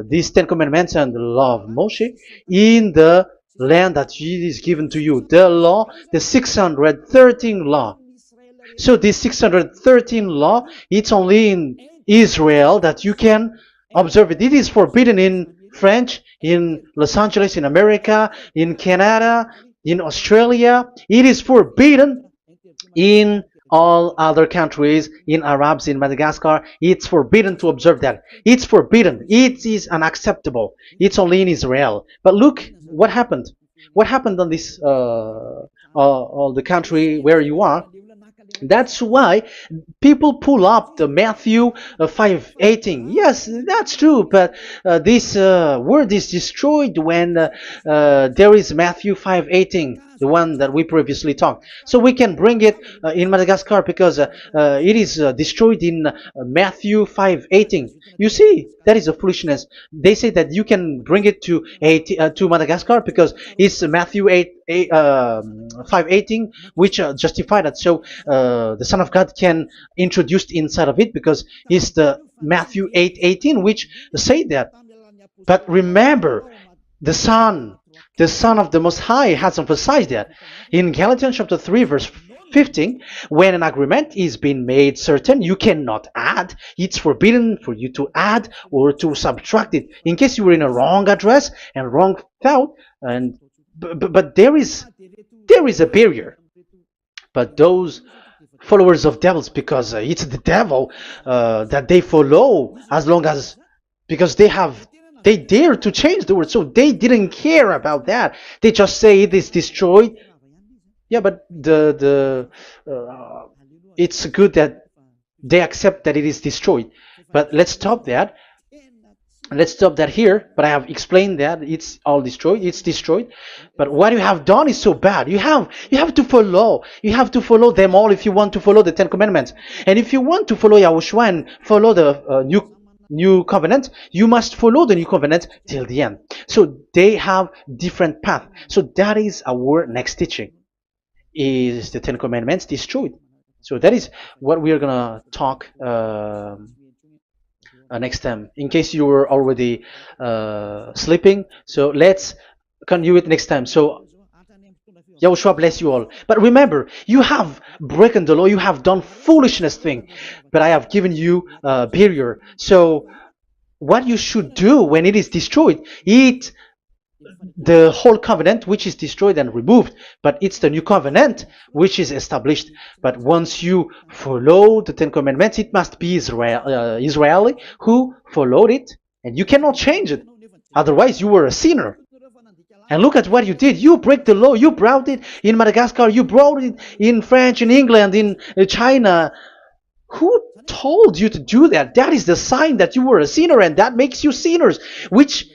these Ten Commandments and the law of Moshe in the land that is given to you. The law, the 613 law. So this 613 law, it's only in Israel that you can observe it. It is forbidden in French, in Los Angeles, in America, in Canada, in Australia. It is forbidden in all other countries, in Arabs, in Madagascar. It's forbidden to observe that. It's forbidden. It is unacceptable. It's only in Israel. But look what happened. What happened on this, all the country where you are. That's why people pull up the Matthew 5:18. Yes, that's true, but this word is destroyed when there is Matthew 5:18, the one that we previously talked. So we can bring it in Madagascar because it is destroyed in Matthew 5:18. You see, that is a foolishness. They say that you can bring it to Madagascar because it's Matthew 5:18, which justify that. So the Son of God can introduce inside of it because it's the Matthew 8:18 which say that. But remember, the Son of the Most High has emphasized that in Galatians chapter 3 verse 15, when an agreement is being made certain, you cannot add. It's forbidden for you to add or to subtract it. In case you were in a wrong address and wrong thought, but there is a barrier. But those followers of devils, because it's the devil that they follow, as long as because they dare to change the word, so they didn't care about that. They just say it is destroyed. Yeah, but it's good that they accept that it is destroyed. But let's stop that. let's stop that here, but I have explained that it's all destroyed, it's destroyed. But what you have done is so bad. You have to follow them all if you want to follow the Ten Commandments. And if you want to follow Yahushua and follow the new covenant, you must follow the new covenant till the end. So they have different path. So that is our next teaching, is the Ten Commandments destroyed. So that is what we are gonna talk next time, in case you were already sleeping. So let's continue it next time. So Yahushua bless you all. But remember, you have broken the law, you have done foolishness thing, but I have given you a barrier. So what you should do when it is destroyed, it the whole covenant which is destroyed and removed, but it's the new covenant which is established. But once you follow the Ten Commandments, it must be Israeli who followed it, and you cannot change it. Otherwise, you were a sinner. And look at what you did. You break the law. You brought it in Madagascar. You brought it in France, in England, in China. Who told you to do that? That is the sign that you were a sinner, and that makes you sinners, which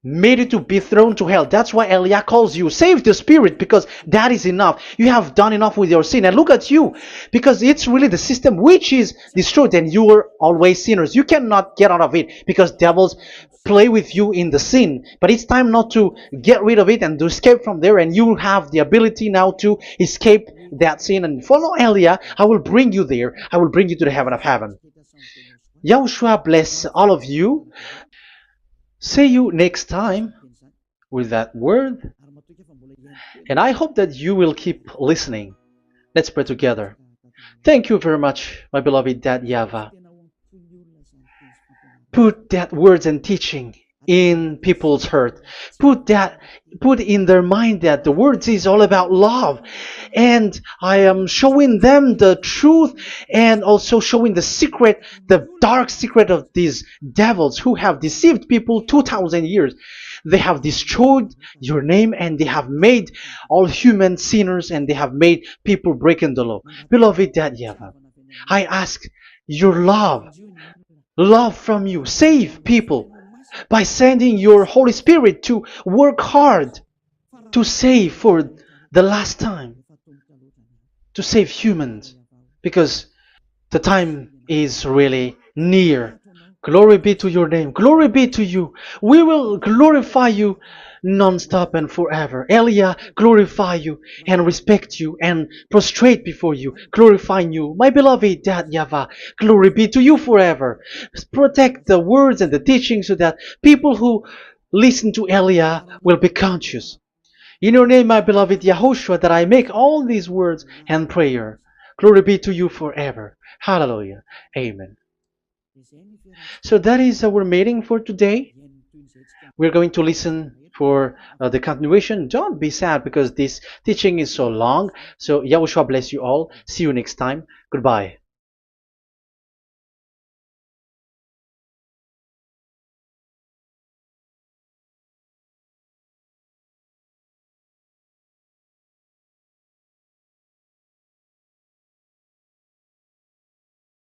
made you to be thrown to hell. That's why Elia calls you, save the spirit, because that is enough. You have done enough with your sin. And look at you, because it's really the system which is destroyed, and you were always sinners. You cannot get out of it, because devils play with you in the sin. But it's time not to get rid of it and to escape from there, and you have the ability now to escape that sin and follow Elia. I will bring you there. I will bring you to the heaven of heaven. Yahushua bless all of you. See you next time with that word. And I hope that you will keep listening. Let's pray together. Thank you very much, my beloved Dad YAHVAH. Put that words and teaching in people's heart. Put in their mind that the words is all about love. And I am showing them the truth, and also showing the secret, the dark secret of these devils who have deceived people 2,000 years. They have destroyed your name, and they have made all human sinners, and they have made people breaking the law. Beloved Dad YAHVAH, I ask your love from you. Save people by sending your Holy Spirit to work hard to save for the last time, to save humans, because the time is really near. Glory be to your name. Glory be to you. We will glorify you non-stop and forever. Elia, glorify you and respect you and prostrate before you, glorifying you. My beloved Dad YAHVAH, glory be to you forever. Protect the words and the teaching so that people who listen to Elia will be conscious. In your name, my beloved YAHOSHUAH, that I make all these words and prayer. Glory be to you forever. Hallelujah. Amen. So that is our meeting for today. We're going to listen for the continuation. Don't be sad because this teaching is so long. So Yahushua bless you all. See you next time. Goodbye.